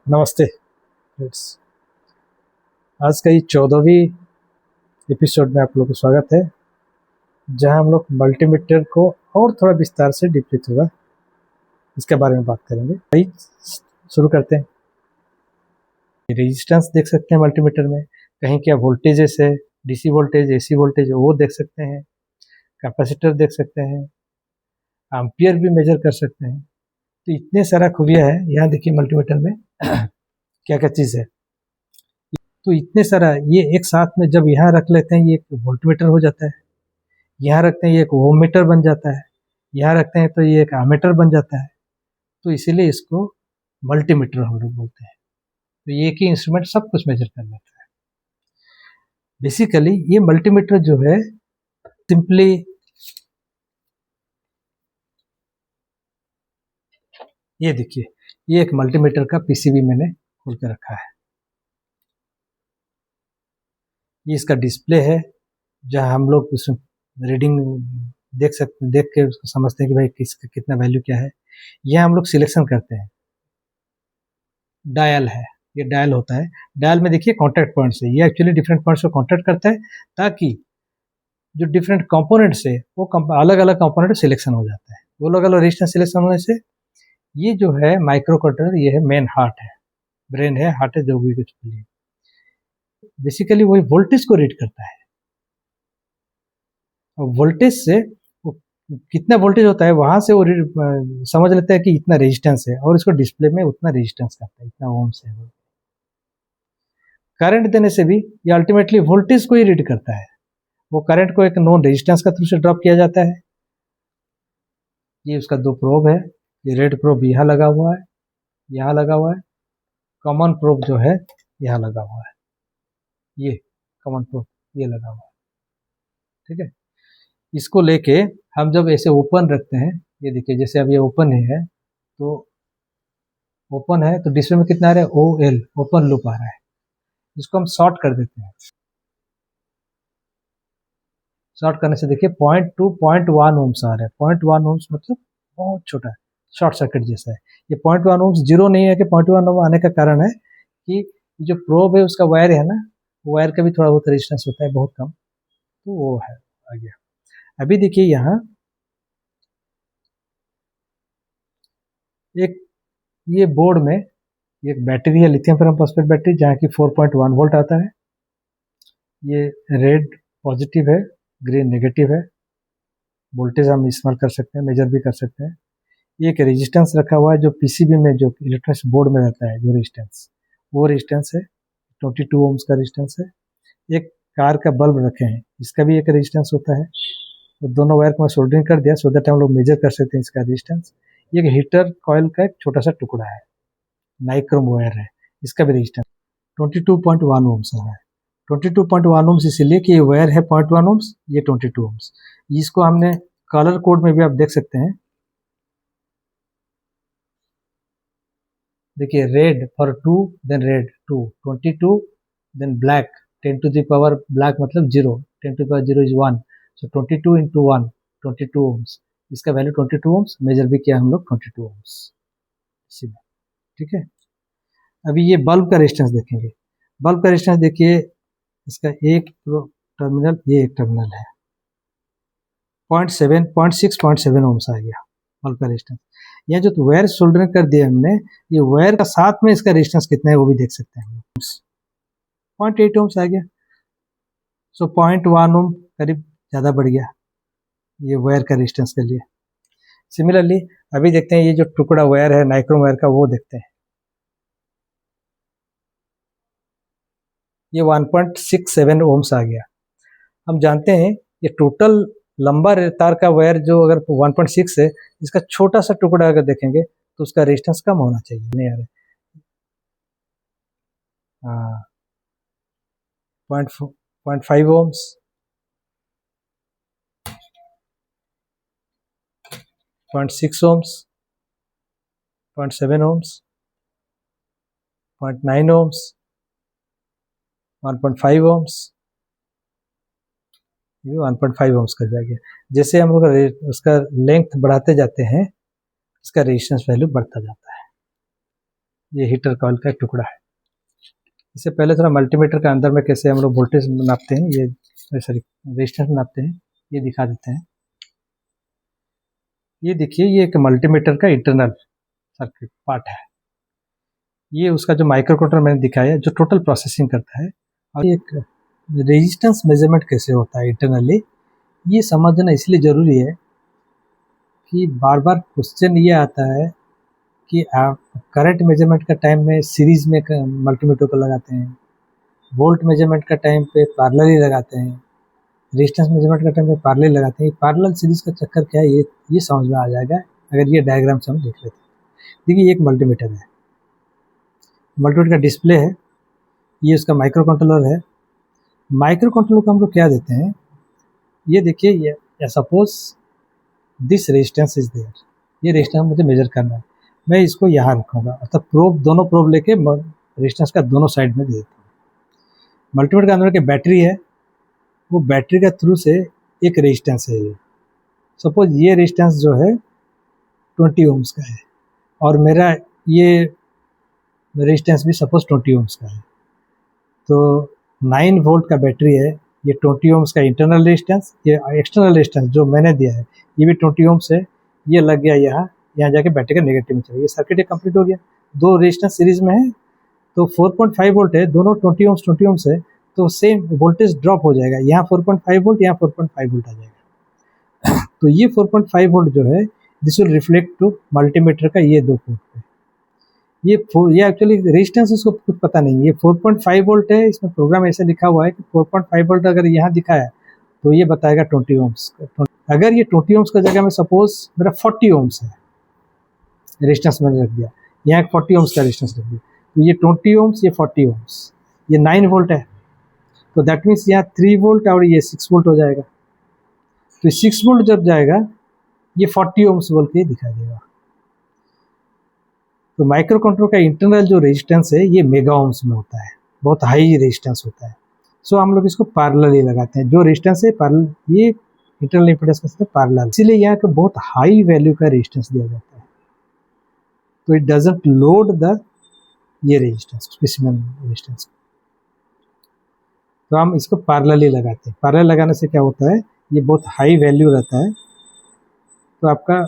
नमस्ते फ्रेंड्स। आज का ये 14वीं एपिसोड में आप लोगों को स्वागत है, जहां हम लोग मल्टीमीटर को और थोड़ा विस्तार से डीपली थोड़ा इसके बारे में बात करेंगे। भाई शुरू करते हैं। रेजिस्टेंस देख सकते हैं मल्टीमीटर में, कहीं क्या वोल्टेजेस है, डीसी वोल्टेज, एसी वोल्टेज, वो देख सकते हैं। कैपेसिटर देख सकते हैं, एम्पियर भी मेजर कर सकते हैं। तो इतने सारा खूबियाँ है यहाँ। देखिए मल्टीमीटर में क्या क्या चीज़ है। तो इतने सारा ये एक साथ में जब यहाँ रख लेते हैं ये एक वोल्टमीटर हो जाता है, यहाँ रखते हैं ये एक ओम मीटर बन जाता है, यहाँ रखते हैं तो ये एक एमीटर बन जाता है। तो इसीलिए इसको मल्टीमीटर हम लोग बोलते हैं। तो ये एक ही इंस्ट्रूमेंट सब कुछ मेजर कर लेता है। बेसिकली ये मल्टीमीटर जो है सिंपली ये देखिए, ये एक मल्टीमीटर का पीसीबी मैंने खोल के रखा है। ये इसका डिस्प्ले है, जहाँ हम लोग उस रीडिंग देख के उसको समझते हैं कि भाई किसका कितना वैल्यू क्या है। यह हम लोग सिलेक्शन करते हैं। डायल है, ये डायल होता है। डायल में देखिए कॉन्टैक्ट पॉइंट्स है, ये एक्चुअली डिफरेंट पॉइंट्स को कॉन्टैक्ट करता है ताकि जो डिफरेंट कंपोनेंट्स है वो अलग अलग कंपोनेंट सिलेक्शन हो जाता है। वो अलग अलग रेजिस्टेंस सिलेक्शन होने से ये जो है माइक्रो कंट्रोलर, ये है मेन हार्ट है, ब्रेन है, हार्ट है, जो भी कुछ बोलिए। बेसिकली वही वोल्टेज को रीड करता है। और वोल्टेज से कितना वोल्टेज होता है वहां से वो समझ लेता है कि इतना रेजिस्टेंस है, और इसको डिस्प्ले में उतना रेजिस्टेंस करता है, इतना ओम्स है। करंट देने से भी ये अल्टीमेटली वोल्टेज को ही रीड करता है। वो करंट को एक नॉन रेजिस्टेंस का थ्रू से ड्रॉप किया जाता है। ये उसका दो प्रोब है, ये रेड प्रोब यहाँ लगा हुआ है, यहाँ लगा हुआ है। कॉमन प्रोब जो है यहाँ लगा हुआ है, ये कॉमन प्रोब ये लगा हुआ है। ठीक है, इसको लेके हम जब ऐसे ओपन रखते हैं, ये देखिए जैसे अब ये ओपन है, तो ओपन है तो डिस्प्ले में कितना आ रहा है, OL, ओपन लूप आ रहा है। इसको हम शॉर्ट कर देते हैं। शॉर्ट करने से देखिए 0.2 0.1 ओम्स आ रहा है। 0.1 ओम्स मतलब बहुत छोटा है, शॉर्ट सर्किट जैसा है। ये 0.1 ओम्स जीरो नहीं है कि 0.1 ओम आने का कारण है कि जो प्रोब है उसका वायर है ना, वायर का भी थोड़ा बहुत रेजिस्टेंस होता है, बहुत कम, तो वो है आ गया। अभी देखिए यहाँ एक ये बोर्ड में एक बैटरी है, लिथियम फेरम फॉस्फेट बैटरी, जहाँ की 4.1 वोल्ट आता है। ये रेड पॉजिटिव है, ग्रीन नेगेटिव है। वोल्टेज हम इस्तेमाल कर सकते हैं, मेजर भी कर सकते हैं। ये एक रेजिस्टेंस रखा हुआ है जो पीसीबी में, जो इलेक्ट्रॉनिक्स बोर्ड में रहता है, जो रेजिस्टेंस, वो रेजिस्टेंस है 22 ओम्स का रेजिस्टेंस है। एक कार का बल्ब रखे हैं, इसका भी एक रेजिस्टेंस होता है। तो दोनों वायर को मैं सोल्डरिंग कर दिया, सो दैट हम लोग मेजर कर सकते हैं इसका रेजिस्टेंस। ये एक हीटर कॉइल का एक छोटा सा टुकड़ा है, नाइक्रोम वायर है, इसका भी रेजिस्टेंस 22.1 ओम्स आ रहा है। 22.1 ओम्स इसीलिए कि ये वायर है 0.1 ओम्स, ये 22 ओम्स। इसको हमने कलर कोड में भी आप देख सकते हैं। देखिए red for 2, then red 2, 22, then black 10 to the power, black मतलब 0, 10 to the power 0 is 1, so 22 into 1, 22 ohms. इसका वैल्यू 22 ओम्स, मेजर भी किया हम लोग 22 ओम्स। ठीक है, अभी ये बल्ब का रेजिस्टेंस देखेंगे। बल्ब का रेजिस्टेंस देखिए, इसका एक टर्मिनल, ये एक टर्मिनल है, 0.6 ओम्स आ गया बल्ब का रेजिस्टेंस। यह जो वायर सोल्डरिंग कर दिया हमने, ये वायर का साथ में इसका रेजिस्टेंस कितना है वो भी देख सकते हैं। 0.8 ओम्स आ गया, सो 0.1 ओम करीब ज़्यादा बढ़ गया ये वायर का रेजिस्टेंस के लिए। सिमिलरली अभी देखते हैं ये जो टुकड़ा वायर है नाइक्रोम वायर का, वो देखते हैं। ये 1.67 ओम्स आ गया। हम जानते हैं ये टोटल लंबा तार का वायर जो अगर 1.6 है, इसका छोटा सा टुकड़ा अगर देखेंगे तो उसका रेजिस्टेंस कम होना चाहिए। नहीं आ रहा, हाँ 0.5 ohms, 0.6 ohms, 0.7 ohms, 0.9 ohms, 1.5 ohms, ये 1.5 ओम्स का जा गया। जैसे हम लोग उसका लेंथ बढ़ाते जाते हैं, इसका रेजिस्टेंस वैल्यू बढ़ता जाता है। ये हीटर कॉइल का एक टुकड़ा है। इससे पहले थोड़ा मल्टीमीटर का अंदर में कैसे हम लोग वोल्टेज नापते हैं, ये सॉरी रेजिस्टेंस नापते हैं, ये दिखा देते हैं। ये देखिए, ये एक मल्टीमीटर का इंटरनल सर्किट पार्ट है। ये उसका जो माइक्रो कंट्रोलर मैंने दिखाया जो टोटल प्रोसेसिंग करता है। और एक रेजिस्टेंस मेजरमेंट कैसे होता है इंटरनली, ये समझना इसलिए ज़रूरी है कि बार बार क्वेश्चन ये आता है कि आप करंट मेजरमेंट का टाइम में सीरीज में मल्टीमीटर को लगाते हैं, वोल्ट मेजरमेंट का टाइम पे पैरेलली लगाते हैं, रेजिस्टेंस मेजरमेंट का टाइम पे पैरेलल लगाते हैं। पैरेलल सीरीज का चक्कर क्या है, ये समझ में आ जाएगा अगर ये डायग्राम से हम देख लेते हैं। देखिए, ये एक मल्टीमीटर है, मल्टीमीटर का डिस्प्ले है, ये उसका माइक्रो कंट्रोलर है। माइक्रो कंट्रोलर को हम लोग क्या देते हैं, ये देखिए, ये suppose this resistance is there, ये रेजिस्टेंस मुझे मेजर करना है, मैं इसको यहाँ रखूँगा, अर्थात प्रोब, दोनों प्रोब लेके रेजिस्टेंस का दोनों साइड में दे देता हूँ। मल्टीमीटर के अंदर के बैटरी है, वो बैटरी का थ्रू से एक रेजिस्टेंस है। ये सपोज ये रेजिस्टेंस जो है 20 ओम्स का है, और मेरा ये रेजिस्टेंस भी सपोज 20 ओम्स का है। तो 9 वोल्ट का बैटरी है, ये 20 ओम्स का इंटरनल रेजिस्टेंस, ये एक्सटर्नल रेजिस्टेंस जो मैंने दिया है ये भी 20 ओम्स है, ये लग गया यहाँ जाके बैटरी का नेगेटिव में चला, ये सर्किट कंप्लीट हो गया। दो रेजिस्टेंस सीरीज में है, तो 4.5 वोल्ट है, दोनों 20 ओम्स है, तो सेम वोल्टेज ड्रॉप हो जाएगा, यहाँ 4.5 वोल्ट, यहाँ 4.5 वोल्ट आ जाएगा। तो ये 4.5 वोल्ट जो है, this will reflect to multimeter का ये 2 पोर्ट पे। ये एक्चुअली रेजिस्टेंस उसको कुछ पता नहीं, ये 4.5 वोल्ट है, इसमें प्रोग्राम ऐसे लिखा हुआ है कि 4.5 वोल्ट अगर यहाँ दिखाया तो ये बताएगा 20 ओम्स। अगर ये 20 ओम्स का जगह में सपोज मेरा 40 ओम्स है, रेजिस्टेंस मैंने रख दिया, यहाँ 40 ओम्स का रेजिस्टेंस रख दिया, तो ये 20 ओम्स, ये 40 ओम्स, ये 9 वोल्ट है, तो दैट मीन्स यहाँ 3 वोल्ट और ये 6 वोल्ट हो जाएगा। तो 6 वोल्ट जब जाएगा, ये 40 ओम्स बोल के दिखाई देगा। तो माइक्रो कंट्रोलर का इंटरनल जो रेजिस्टेंस है ये मेगा ओम्स में होता है, बहुत हाई रेजिस्टेंस होता है। सो हम लोग इसको पैरेलली लगाते हैं, जो रेजिस्टेंस है पैरेलल, ये इंटरनल इंपीडेंस के साथ पैरेलल, इसीलिए यहाँ पे बहुत हाई वैल्यू का रेजिस्टेंस दिया जाता है। तो इट डजंट लोड द ये रेजिस्टेंस, स्पेसिफिक रेजिस्टेंस। तो हम इसको पैरेलली लगाते हैं। पैरेलल लगाने से क्या होता है, ये बहुत हाई वैल्यू रहता है, तो आपका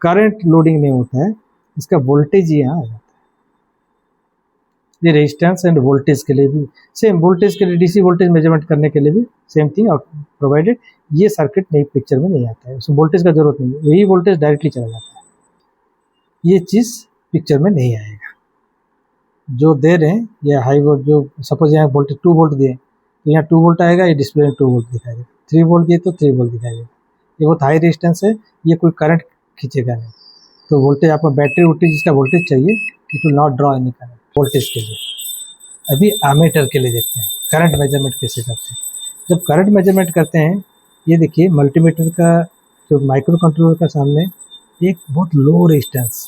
करंट लोडिंग नहीं होता है, इसका वोल्टेज यहाँ आ जाता है। ये रेजिस्टेंस एंड वोल्टेज के लिए भी सेम, वोल्टेज के लिए डीसी वोल्टेज मेजरमेंट करने के लिए भी सेम थिंग, प्रोवाइडेड ये सर्किट नई पिक्चर में नहीं आता है, उसमें वोल्टेज का जरूरत नहीं है, यही वोल्टेज डायरेक्टली चला जाता है, ये चीज़ पिक्चर में नहीं आएगा। जो दे रहे हैं ये हाई वोल्ट, जो सपोज यहाँ वोल्टेज 2 वोल्ट दिए तो यहाँ 2 वोल्ट आएगा, ये डिस्प्ले में 2 वोल्ट दिखाएगा, 3 वोल्ट दिए तो 3 वोल्ट दिखाएगा। ये बहुत हाई रेजिस्टेंस है, ये कोई करंट खींचेगा नहीं, तो वोल्टेज आपको बैटरी वोल्टेज जिसका वोल्टेज चाहिए, it will not draw any current voltage के लिए। अभी एमीटर के लिए देखते हैं करंट मेजरमेंट कैसे करते हैं। जब करंट मेजरमेंट करते हैं, ये देखिए मल्टीमीटर का जो माइक्रो कंट्रोलर का सामने एक बहुत लो रेजिस्टेंस,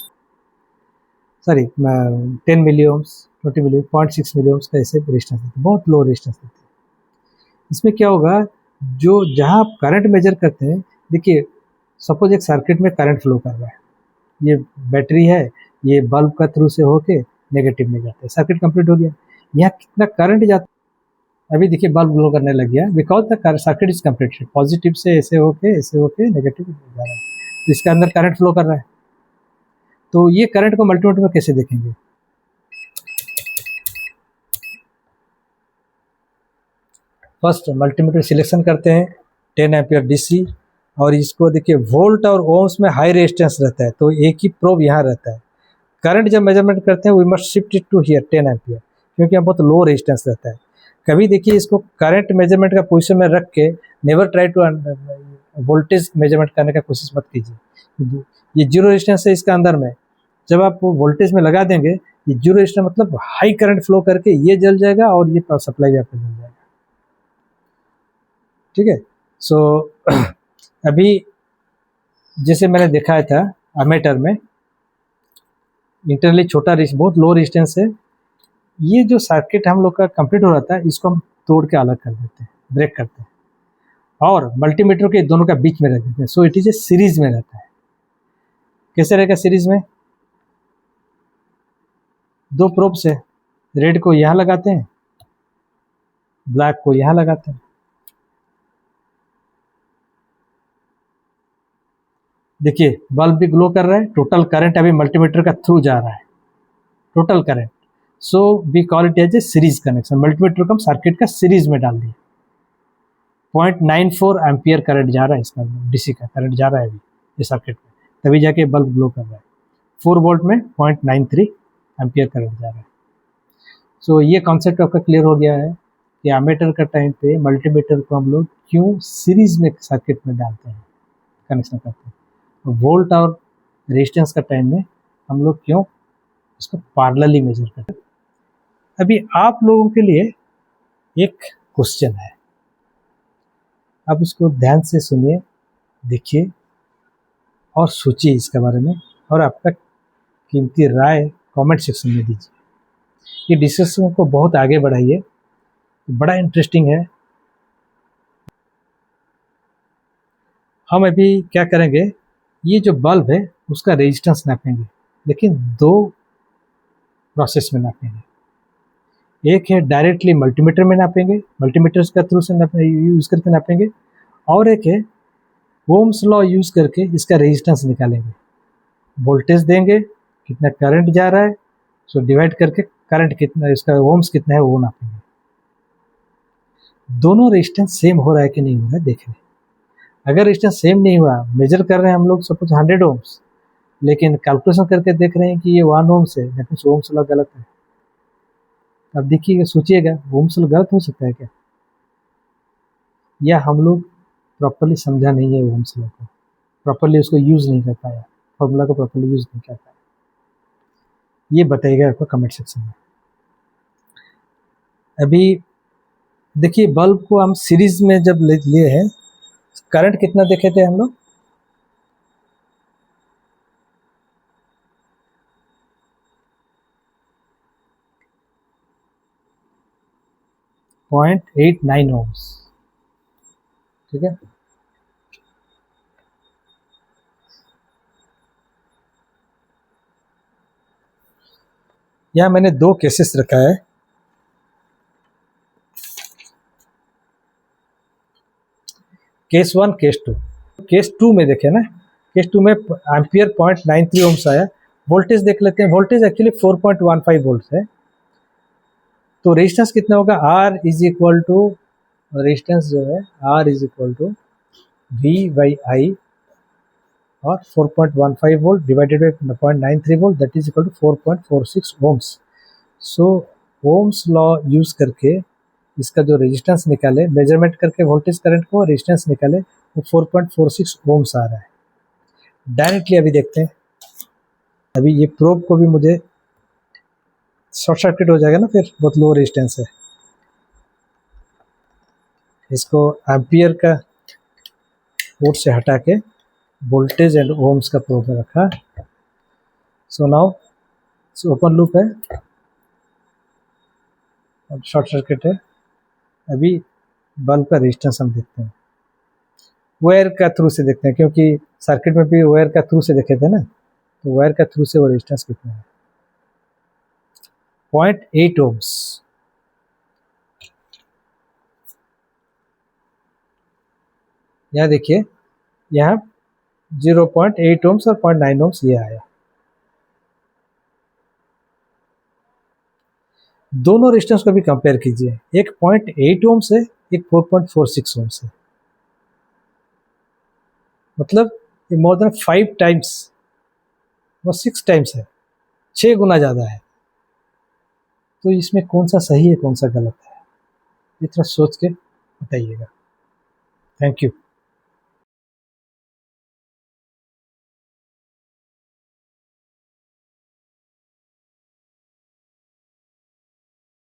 सॉरी 10 मिली ओम्स, 20 मिली, 0.6 मिली ओम्स का ऐसे रेजिस्टेंस देते हैं, बहुत लो रेजिस्टेंस देते हैं। इसमें क्या होगा, जो जहाँ आप करंट मेजर करते हैं, देखिए सपोज एक सर्किट में करंट फ्लो कर रहा है, ये बैटरी है, ये बल्ब का थ्रू से होके नेगेटिव में जाता है, सर्किट कंप्लीट हो गया। यहाँ कितना करंट जाता है, अभी देखिए बल्ब ग्लो करने लग गया, because the circuit is completed, positive से ऐसे होके नेगेटिव जा रहा है, तो इसका अंदर करंट फ्लो कर रहा है। तो ये करंट को मल्टीमीटर में कैसे देखेंगे, फर्स्ट मल्टीमीटर सिलेक्शन करते हैं 10 एम्पियर डीसी, और इसको देखिए वोल्ट और ओम्स में हाई रेजिस्टेंस रहता है, तो एक ही प्रोब यहाँ रहता है। करंट जब मेजरमेंट करते हैं we must shift it to here 10 ampere, क्योंकि यहाँ बहुत लो रेजिस्टेंस रहता है। कभी देखिए इसको करंट मेजरमेंट का पोजीशन में रख के never try to voltage measurement करने का कोशिश मत कीजिए। ये जीरो रेजिस्टेंस है इसका अंदर में, जब आप वोल्टेज में लगा देंगे, ये जीरो रेजिस्टेंस मतलब हाई करंट फ्लो करके ये जल जाएगा और ये पावर सप्लाई भी आपका जल जाएगा, ठीक है। सो अभी जैसे मैंने दिखाया था एमीटर में, इंटरनली छोटा बहुत लो रेजिस्टेंस है, ये जो सर्किट हम लोग का कंप्लीट हो रहा था, इसको हम तोड़ के अलग कर देते हैं, ब्रेक करते हैं, और मल्टीमीटर के दोनों का बीच में रख देते हैं। So it is a series में रहता है। कैसे रहेगा सीरीज में, दो प्रोब्स है, रेड को यहाँ लगाते हैं, ब्लैक को यहाँ लगाते हैं। देखिए बल्ब भी ग्लो कर रहा है, टोटल करंट अभी मल्टीमीटर का थ्रू जा रहा है, total current. So we call it as a series connection. Multimeter को हम सर्किट का सीरीज में डाल दिए। 0.94 एम्पियर करंट जा रहा है, इसका डीसी का करंट जा रहा है अभी इस सर्किट में, तभी जाके बल्ब ग्लो कर रहा है। 4 वोल्ट में 0.93 एम्पियर करंट जा रहा है। सो ये कॉन्सेप्ट आपका क्लियर हो गया है कि एमीटर का टाइम पे मल्टीमीटर को हम लोग क्यों सीरीज में सर्किट में डालते हैं, कनेक्शन करते हैं। वोल्ट और रेजिस्टेंस का टाइम में हम लोग क्यों इसको पैरेलली मेजर करते हैं। अभी आप लोगों के लिए एक क्वेश्चन है, आप इसको ध्यान से सुनिए, देखिए और सोचिए इसके बारे में, और आपका कीमती राय कमेंट सेक्शन में दीजिए। ये डिस्कशन को बहुत आगे बढ़ाइए, बड़ा इंटरेस्टिंग है। हम अभी क्या करेंगे, ये जो बल्ब है उसका रेजिस्टेंस नापेंगे, लेकिन दो प्रोसेस में नापेंगे। एक है डायरेक्टली मल्टीमीटर में नापेंगे, मल्टीमीटर का थ्रू से यूज करके नापेंगे, और एक है ओम्स लॉ यूज करके इसका रेजिस्टेंस निकालेंगे। वोल्टेज देंगे, कितना करंट जा रहा है, सो डिवाइड करके करंट कितना, इसका ओम्स कितना है वो नापेंगे। दोनों रेजिस्टेंस सेम हो रहा है कि नहीं हो रहा है देखें। अगर रेजिस्टेंस सेम नहीं हुआ, मेजर कर रहे हैं हम लोग सपोज 100 ओम्स, लेकिन कैलकुलेशन करके देख रहे हैं कि ये 1 ओम्स है, लेकिन ओम्स लॉ गलत है। अब देखिएगा, सोचिएगा, ओम्स लॉ गलत हो सकता है क्या, या हम लोग प्रॉपर्ली समझा नहीं है ओम्स लॉ को, प्रॉपर्ली उसको यूज़ नहीं कर पाया, फॉर्मूला को प्रॉपर्ली यूज़ नहीं कर पाया। ये बताइएगा आपको कमेंट सेक्शन में। अभी देखिए बल्ब को हम सीरीज में जब लिए हैं, करंट कितना देखे थे हम लोग, .89 ओम्स, ठीक है। यहाँ मैंने दो केसेस रखा है। Case 1, case 2। केस 2 में देखें ना, केस 2 में एम्पियर 0.93 ओम्स आया। वोल्टेज देख लेते हैं, वोल्टेज एक्चुअली 4.15 वोल्ट है। तो रेजिस्टेंस कितना होगा, R is equal to, resistance जो है R is equal to V/I, और 4.15 volt divided by 0.93 volt, that is equal to 4.46 ohms. So ohms law use करके इसका जो रेजिस्टेंस निकाले, मेजरमेंट करके वोल्टेज करंट को रेजिस्टेंस निकाले, वो 4.46 ओम्स आ रहा है। डायरेक्टली अभी देखते हैं, अभी ये प्रोब को भी मुझे शॉर्ट सर्किट हो जाएगा ना, फिर बहुत लो रेजिस्टेंस है। इसको एम्पियर का पोर्ट से हटा के वोल्टेज एंड ओम्स का प्रोब में रखा। सो नाउ ओपन लूप है और शॉर्ट सर्किट है। अभी बल्ब का रेजिस्टेंस हम देखते हैं, वायर का थ्रू से देखते हैं, क्योंकि सर्किट में भी वायर का थ्रू से देखे थे ना, तो वायर का थ्रू से वो रेजिस्टेंस कितना है, 0.8 ओम्स। यहाँ देखिए, यहाँ 0.8 ओम्स और 0.9 ओम्स ये आया। दोनों रेजिस्टेंस को भी कंपेयर कीजिए, एक 0.8 ओम्स है, एक 4.46 ओम्स है। मतलब ये मोर देन 5 टाइम्स, वो 6 टाइम्स है, 6 गुना ज़्यादा है। तो इसमें कौन सा सही है कौन सा गलत है, ये थोड़ा सोच के बताइएगा। Thank you.